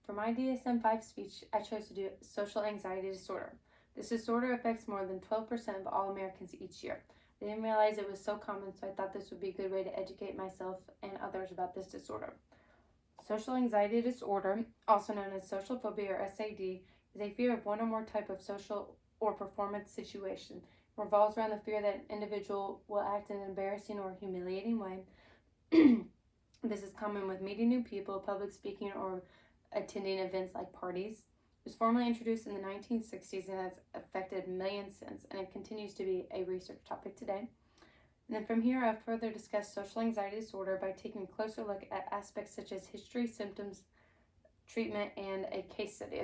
For my DSM-5 speech, I chose to do social anxiety disorder. This disorder affects more than 12% of all Americans each year. I didn't realize it was so common, so I thought this would be a good way to educate myself and others about this disorder. Social anxiety disorder, also known as social phobia or SAD, is a fear of one or more type of social or performance situation. It revolves around the fear that an individual will act in an embarrassing or humiliating way. This is common with meeting new people, public speaking, or attending events like parties. It was formally introduced in the 1960s and has affected millions since, and it continues to be a research topic today. And then from here, I've further discussed social anxiety disorder by taking a closer look at aspects such as history, symptoms, treatment, and a case study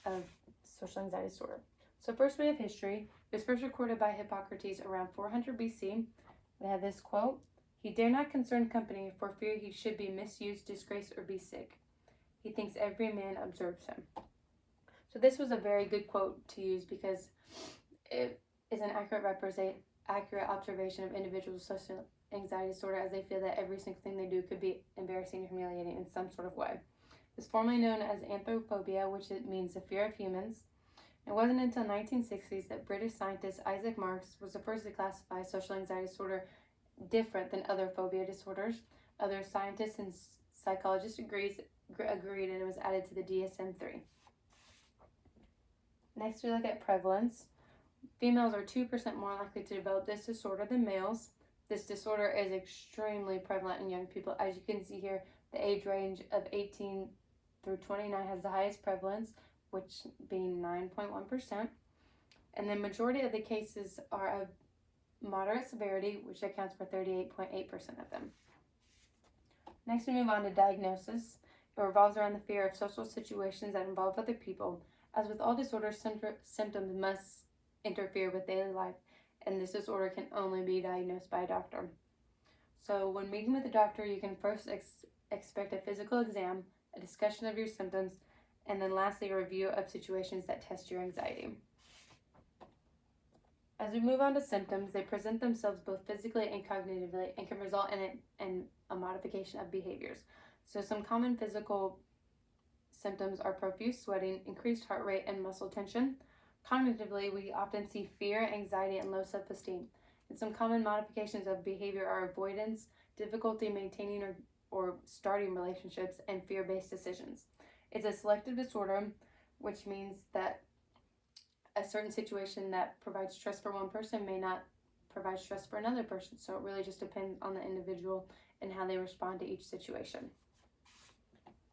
of social anxiety disorder. So first we have history. It was first recorded by Hippocrates around 400 BC. We have this quote: "He dare not concern company for fear he should be misused, disgraced, or be sick. He thinks every man observes him." So this was a very good quote to use because it is an accurate observation of individuals' social anxiety disorder, as they feel that every single thing they do could be embarrassing or humiliating in some sort of way. It's formerly known as anthropophobia, which it means the fear of humans. It wasn't until 1960s that British scientist Isaac Marks was the first to classify social anxiety disorder different than other phobia disorders. Other scientists and psychologists agreed, and it was added to the DSM-3. Next, we look at prevalence. Females are 2% more likely to develop this disorder than males. This disorder is extremely prevalent in young people. As you can see here, the age range of 18 through 29 has the highest prevalence, which being 9.1%. And the majority of the cases are of moderate severity, which accounts for 38.8% of them. Next, we move on to diagnosis. It revolves around the fear of social situations that involve other people. As with all disorders, symptoms must interfere with daily life, and this disorder can only be diagnosed by a doctor. So when meeting with a doctor, you can first expect a physical exam, a discussion of your symptoms, and then lastly, a review of situations that test your anxiety. As we move on to symptoms, they present themselves both physically and cognitively and can result in a modification of behaviors. So some common physical symptoms are profuse sweating, increased heart rate, and muscle tension. Cognitively, we often see fear, anxiety, and low self-esteem. And some common modifications of behavior are avoidance, difficulty maintaining or starting relationships, and fear-based decisions. It's a selective disorder, which means that a certain situation that provides stress for one person may not provide stress for another person. So it really just depends on the individual and how they respond to each situation.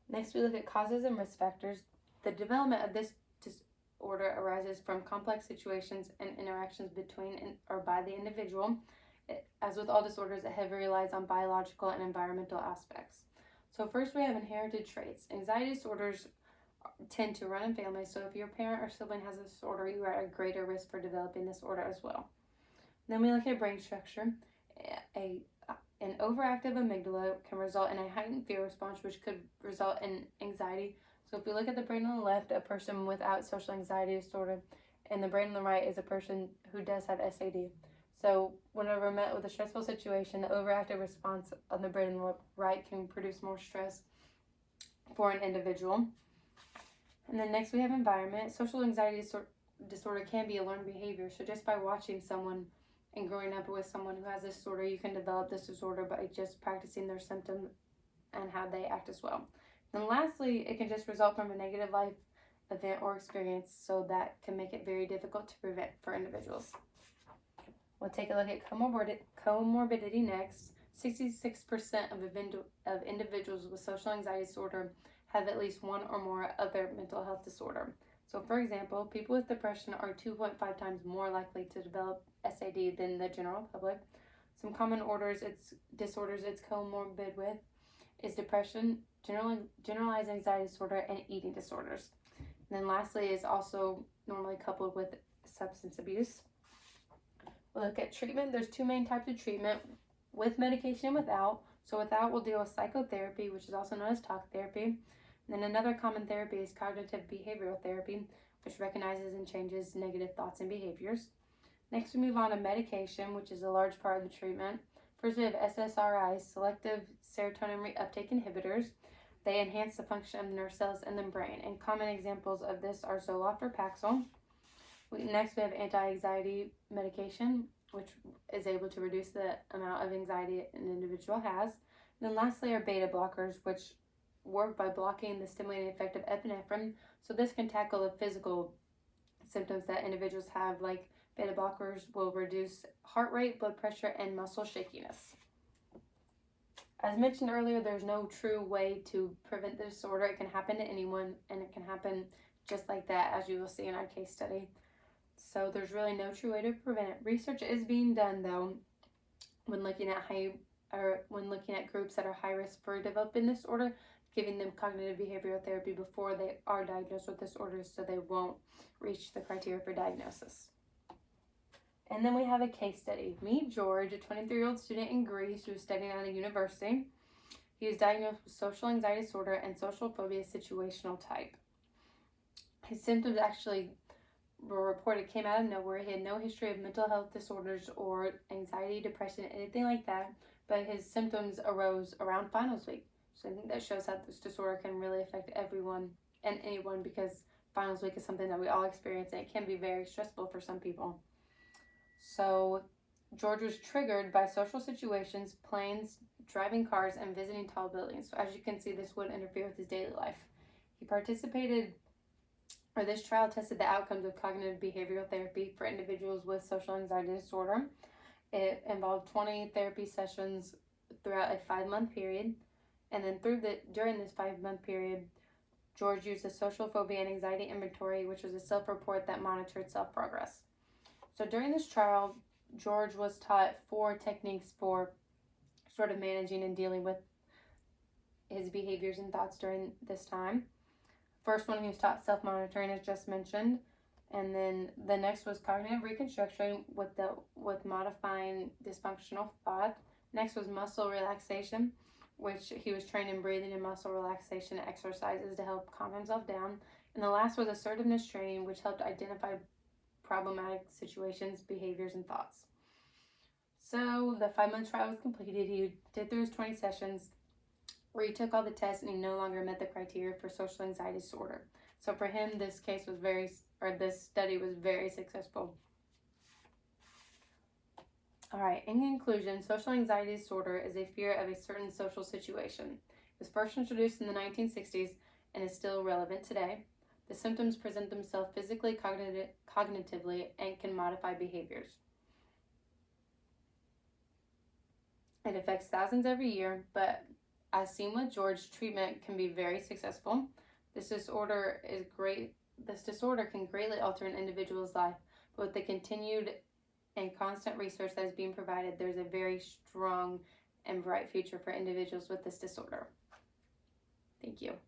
Next, we look at causes and risk factors. The development of this disorder arises from complex situations and interactions between or by the individual. As with all disorders, it heavily relies on biological and environmental aspects. So first, we have inherited traits. Anxiety disorders tend to run in families, so if your parent or sibling has this disorder, you are at a greater risk for developing this disorder as well. Then we look at brain structure. An overactive amygdala can result in a heightened fear response, which could result in anxiety. So if we look at the brain on the left, a person without social anxiety disorder, and the brain on the right is a person who does have SAD. So whenever met with a stressful situation, the overactive response on the brain on the right can produce more stress for an individual. And then next we have environment. Social anxiety disorder can be a learned behavior. So just by watching someone and growing up with someone who has this disorder, you can develop this disorder by just practicing their symptoms and how they act as well. Then lastly, it can just result from a negative life event or experience, so that can make it very difficult to prevent for individuals. We'll take a look at comorbidity next. 66% of individuals with social anxiety disorder have at least one or more other mental health disorder. So for example, people with depression are 2.5 times more likely to develop SAD than the general public. Some common disorders it's comorbid with is depression, generalized anxiety disorder, and eating disorders. And then lastly is also normally coupled with substance abuse. We'll look at treatment. There's two main types of treatment, with medication and without. So without, we'll deal with psychotherapy, which is also known as talk therapy. And then another common therapy is cognitive behavioral therapy, which recognizes and changes negative thoughts and behaviors. Next, we move on to medication, which is a large part of the treatment. First, we have SSRIs, selective serotonin reuptake inhibitors. They enhance the function of nerve cells in the brain, and common examples of this are Zoloft or Paxil. Next, we have anti-anxiety medication, which is able to reduce the amount of anxiety an individual has. And then lastly are beta blockers, which work by blocking the stimulating effect of epinephrine. So this can tackle the physical symptoms that individuals have, like beta blockers will reduce heart rate, blood pressure, and muscle shakiness. As mentioned earlier, there's no true way to prevent the disorder. It can happen to anyone, and it can happen just like that, as you will see in our case study. So there's really no true way to prevent it. Research is being done, though, when looking at groups that are high risk for developing this disorder, giving them cognitive behavioral therapy before they are diagnosed with disorders, so they won't reach the criteria for diagnosis. And then we have a case study. Meet George, a 23-year-old student in Greece who is studying at a university. He was diagnosed with social anxiety disorder and social phobia situational type. His symptoms actually were reported came out of nowhere. He had no history of mental health disorders or anxiety, depression, anything like that, but his symptoms arose around finals week. So I think that shows how this disorder can really affect everyone and anyone, because finals week is something that we all experience, and it can be very stressful for some people. So George was triggered by social situations, planes, driving cars, and visiting tall buildings. So as you can see, this would interfere with his daily life. This trial tested the outcomes of cognitive behavioral therapy for individuals with social anxiety disorder. It involved 20 therapy sessions throughout a 5-month period. And then during this 5-month period, George used a social phobia and anxiety inventory, which was a self-report that monitored self-progress. So during this trial, George was taught 4 techniques for sort of managing and dealing with his behaviors and thoughts during this time. First one, he was taught self-monitoring, as just mentioned. And then the next was cognitive reconstruction with modifying dysfunctional thought. Next was muscle relaxation, which he was trained in breathing and muscle relaxation exercises to help calm himself down. And the last was assertiveness training, which helped identify problematic situations, behaviors, and thoughts. So the 5-month trial was completed. He did through his 20 sessions, retake all the tests, and he no longer met the criteria for social anxiety disorder. So for him, this study was very successful. All right, in conclusion, social anxiety disorder is a fear of a certain social situation. It was first introduced in the 1960s and is still relevant today. The symptoms present themselves physically, cognitively, and can modify behaviors. It affects thousands every year, but as seen with George, treatment can be very successful. This disorder can greatly alter an individual's life, but with the continued and constant research that is being provided, there's a very strong and bright future for individuals with this disorder. Thank you.